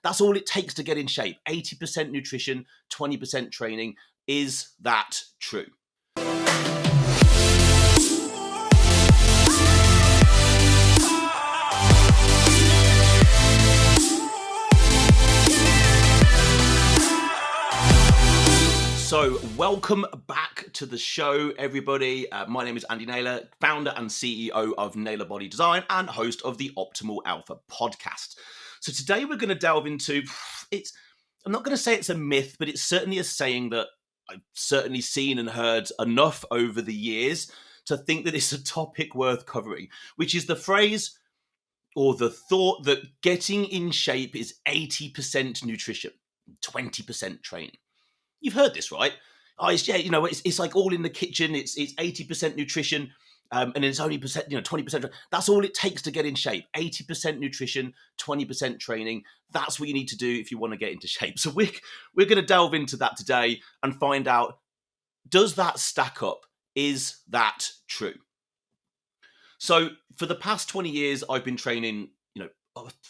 That's all it takes to get in shape. 80% nutrition, 20% training. Is that true? So welcome back to the show, everybody. My name is Andy Naylor, founder and CEO of Naylor Body Design and host of the Optimal Alpha podcast. So today we're going to delve into, I'm not going to say it's a myth, but it's certainly a saying that I've certainly seen and heard enough over the years to think that it's a topic worth covering, which is the phrase or the thought that getting in shape is 80% nutrition, 20% training. You've heard this, right? Oh, it's like all in the kitchen. It's 80% nutrition, and then it's only 20%. That's all it takes to get in shape. 80% nutrition, 20% training. That's what you need to do if you want to get into shape. So we're going to delve into that today and find out, does that stack up? Is that true? So for the past 20 years, I've been training,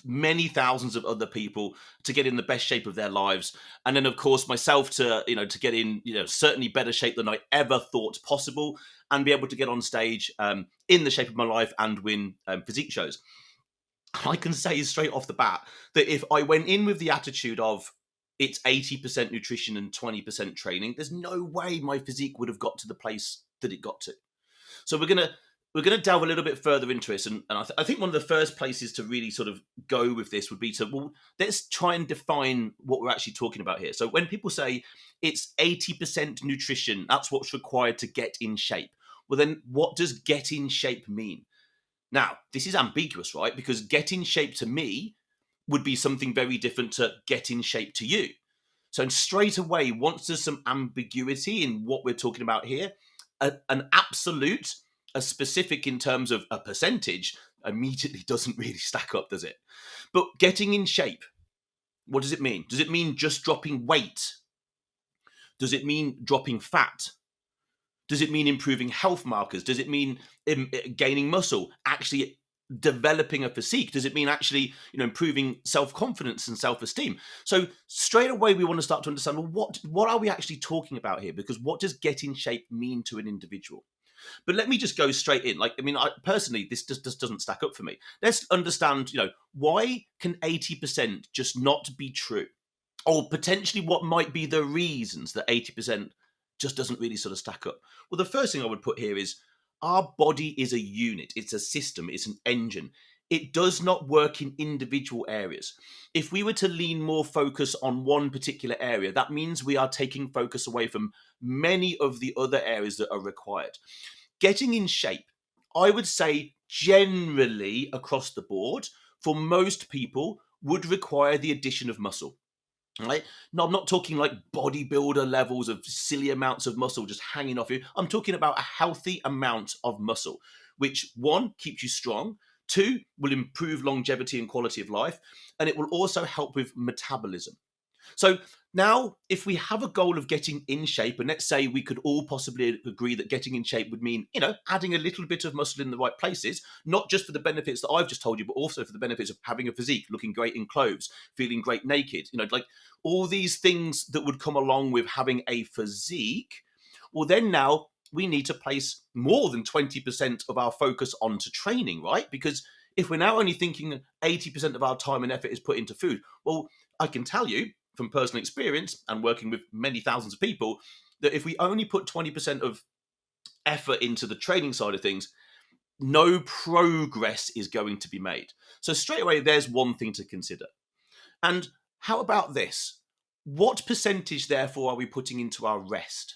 many thousands of other people to get in the best shape of their lives. And then, of course, myself to get in, certainly better shape than I ever thought possible and be able to get on stage in the shape of my life and win physique shows. I can say straight off the bat that if I went in with the attitude of it's 80% nutrition and 20% training, there's no way my physique would have got to the place that it got to. So we're going to delve a little bit further into this. And I think one of the first places to really sort of go with this would be let's try and define what we're actually talking about here. So when people say it's 80% nutrition, that's what's required to get in shape. Well, then what does get in shape mean? Now, this is ambiguous, right? Because get in shape to me would be something very different to get in shape to you. So straight away, once there's some ambiguity in what we're talking about here, an absolute, a specific in terms of a percentage immediately doesn't really stack up, does it? But getting in shape, what does it mean? Does it mean just dropping weight? Does it mean dropping fat? Does it mean improving health markers? Does it mean gaining muscle? Actually developing a physique? Does it mean actually improving self-confidence and self-esteem? So straight away we want to start to understand, well, what are we actually talking about here? Because what does get in shape mean to an individual? But let me just go straight in. Personally, this just doesn't stack up for me. Let's understand, why can 80% just not be true? Or potentially what might be the reasons that 80% just doesn't really sort of stack up? Well, the first thing I would put here is our body is a unit. It's a system. It's an engine. It does not work in individual areas. If we were to lean more focus on one particular area, that means we are taking focus away from many of the other areas that are required. Getting in shape, I would say generally across the board, for most people, would require the addition of muscle. Right? No, I'm not talking like bodybuilder levels of silly amounts of muscle just hanging off you. I'm talking about a healthy amount of muscle, which one, keeps you strong, two, will improve longevity and quality of life, and it will also help with metabolism. So now, if we have a goal of getting in shape, and let's say we could all possibly agree that getting in shape would mean, adding a little bit of muscle in the right places, not just for the benefits that I've just told you, but also for the benefits of having a physique, looking great in clothes, feeling great naked, like all these things that would come along with having a physique. Well, then now we need to place more than 20% of our focus onto training, right? Because if we're now only thinking 80% of our time and effort is put into food, well, I can tell you, from personal experience and working with many thousands of people, that if we only put 20% of effort into the training side of things, no progress is going to be made. So straight away, there's one thing to consider. And how about this? What percentage, therefore, are we putting into our rest?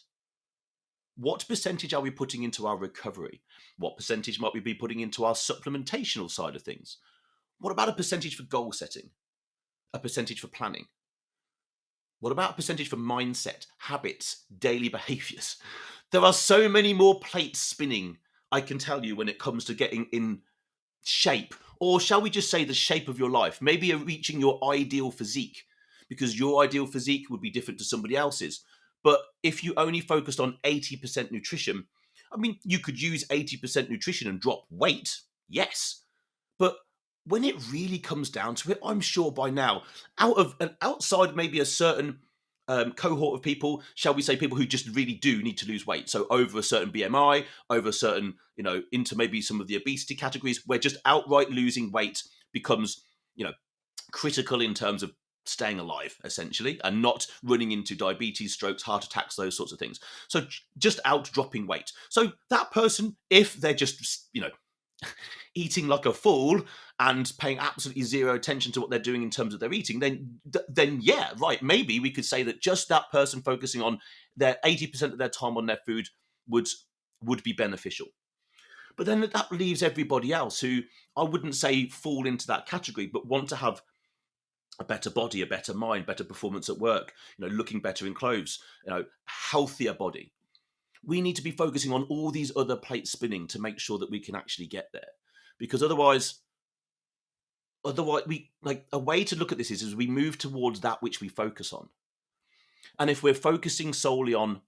What percentage are we putting into our recovery? What percentage might we be putting into our supplementational side of things? What about a percentage for goal setting? A percentage for planning? What about a percentage for mindset, habits, daily behaviors? There are so many more plates spinning, I can tell you, when it comes to getting in shape. Or shall we just say the shape of your life? Maybe you're reaching your ideal physique, because your ideal physique would be different to somebody else's. But if you only focused on 80% nutrition, you could use 80% nutrition and drop weight, yes. But when it really comes down to it, I'm sure by now, outside maybe a certain cohort of people, shall we say, people who just really do need to lose weight. So over a certain BMI, over a certain, into maybe some of the obesity categories, where just outright losing weight becomes, critical in terms of staying alive, essentially, and not running into diabetes, strokes, heart attacks, those sorts of things. So just out dropping weight. So that person, if they're just, eating like a fool and paying absolutely zero attention to what they're doing in terms of their eating, then yeah, right, maybe we could say that just that person focusing on their 80% of their time on their food would be beneficial. But then that leaves everybody else who I wouldn't say fall into that category, but want to have a better body, a better mind, better performance at work, looking better in clothes, healthier body. We need to be focusing on all these other plates spinning to make sure that we can actually get there. Because otherwise we, like, a way to look at this is we move towards that which we focus on. And if we're focusing solely on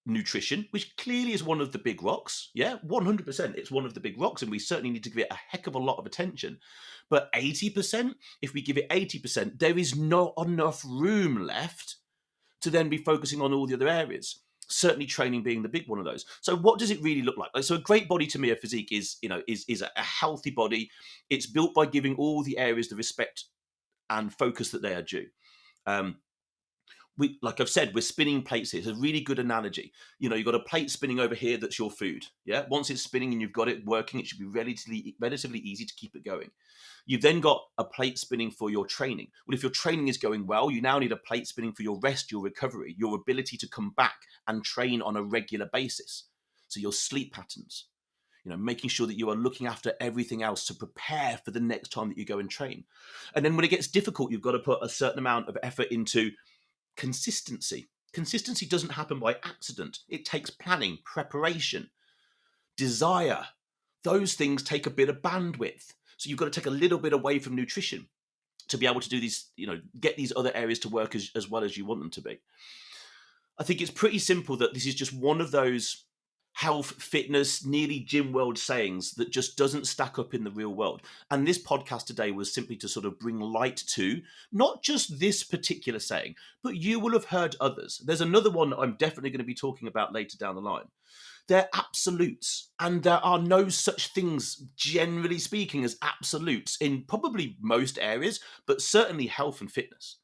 nutrition, which clearly is one of the big rocks, yeah, 100%, it's one of the big rocks, and we certainly need to give it a heck of a lot of attention. But 80%, if we give it 80%, there is not enough room left to then be focusing on all the other areas. Certainly training being the big one of those. So what does it really look like? So a great body to me, a physique is a healthy body. It's built by giving all the areas the respect and focus that they are due. Like I've said, we're spinning plates here. It's a really good analogy. You've got a plate spinning over here that's your food. Yeah. Once it's spinning and you've got it working, it should be relatively easy to keep it going. You've then got a plate spinning for your training. Well, if your training is going well, you now need a plate spinning for your rest, your recovery, your ability to come back and train on a regular basis. So your sleep patterns, making sure that you are looking after everything else to prepare for the next time that you go and train. And then when it gets difficult, you've got to put a certain amount of effort into consistency. Consistency doesn't happen by accident. It takes planning, preparation, desire. Those things take a bit of bandwidth. So you've got to take a little bit away from nutrition to be able to do these, get these other areas to work as well as you want them to be. I think it's pretty simple that this is just one of those health, fitness, nearly gym world sayings that just doesn't stack up in the real world. And this podcast today was simply to sort of bring light to not just this particular saying, but you will have heard others. There's another one that I'm definitely going to be talking about later down the line. They're absolutes, and there are no such things, generally speaking, as absolutes in probably most areas, but certainly health and fitness.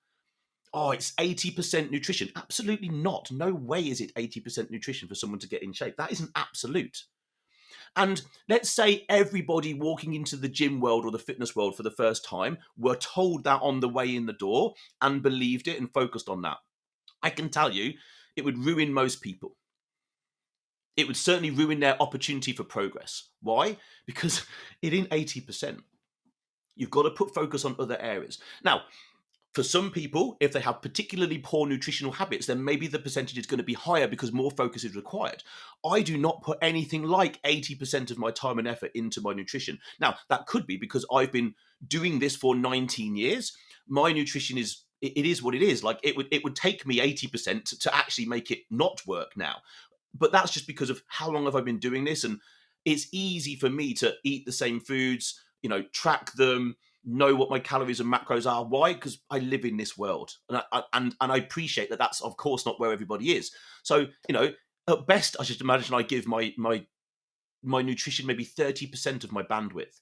Oh, it's 80% nutrition. Absolutely not. No way is it 80% nutrition for someone to get in shape. That is an absolute. And let's say everybody walking into the gym world or the fitness world for the first time were told that on the way in the door and believed it and focused on that. I can tell you, it would ruin most people. It would certainly ruin their opportunity for progress. Why? Because it ain't 80%. You've got to put focus on other areas. Now, for some people, if they have particularly poor nutritional habits, then maybe the percentage is going to be higher because more focus is required. I do not put anything like 80% of my time and effort into my nutrition. Now, that could be because I've been doing this for 19 years. My nutrition is what it is. Like it would take me 80% to actually make it not work now. But that's just because of how long have I been doing this, and it's easy for me to eat the same foods, track them, know what my calories and macros are. Why? Because I live in this world, and I appreciate that. That's of course not where everybody is. So at best, I just imagine I give my nutrition maybe 30% of my bandwidth.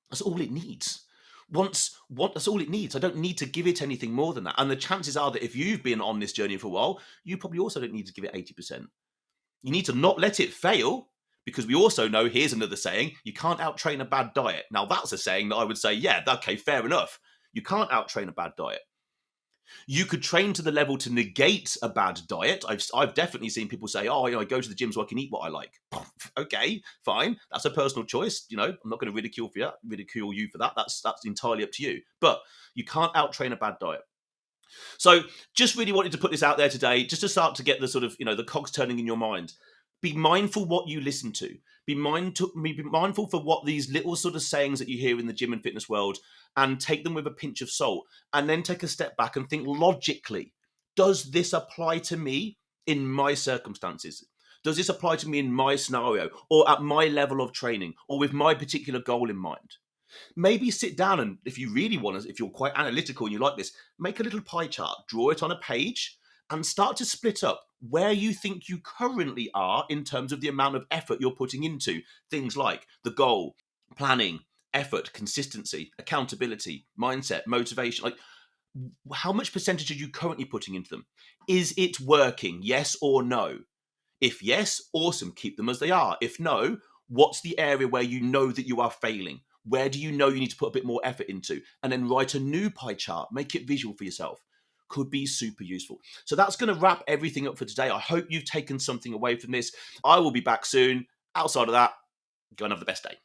That's all it needs. That's all it needs. I don't need to give it anything more than that. And the chances are that if you've been on this journey for a while, you probably also don't need to give it 80%. You need to not let it fail, because we also know, here's another saying, you can't out-train a bad diet. Now, that's a saying that I would say, yeah, okay, fair enough. You can't out-train a bad diet. You could train to the level to negate a bad diet. I've definitely seen people say, I go to the gym so I can eat what I like. Okay, fine. That's a personal choice. I'm not going to ridicule you for that. That's entirely up to you. But you can't out-train a bad diet. So just really wanted to put this out there today, just to start to get the sort of, the cogs turning in your mind. Be mindful what you listen to. Be mindful for what these little sort of sayings that you hear in the gym and fitness world, and take them with a pinch of salt. And then take a step back and think logically, does this apply to me in my circumstances? Does this apply to me in my scenario, or at my level of training, or with my particular goal in mind? Maybe sit down and, if you really want to, if you're quite analytical and you like this, make a little pie chart, draw it on a page, and start to split up where you think you currently are in terms of the amount of effort you're putting into things like the goal, planning, effort, consistency, accountability, mindset, motivation. Like, how much percentage are you currently putting into them? Is it working? Yes or no? If yes, awesome, keep them as they are. If no, what's the area where you know that you are failing? Where do you know you need to put a bit more effort into? And then write a new pie chart, make it visual for yourself. Could be super useful. So that's going to wrap everything up for today. I hope you've taken something away from this. I will be back soon. Outside of that, go and have the best day.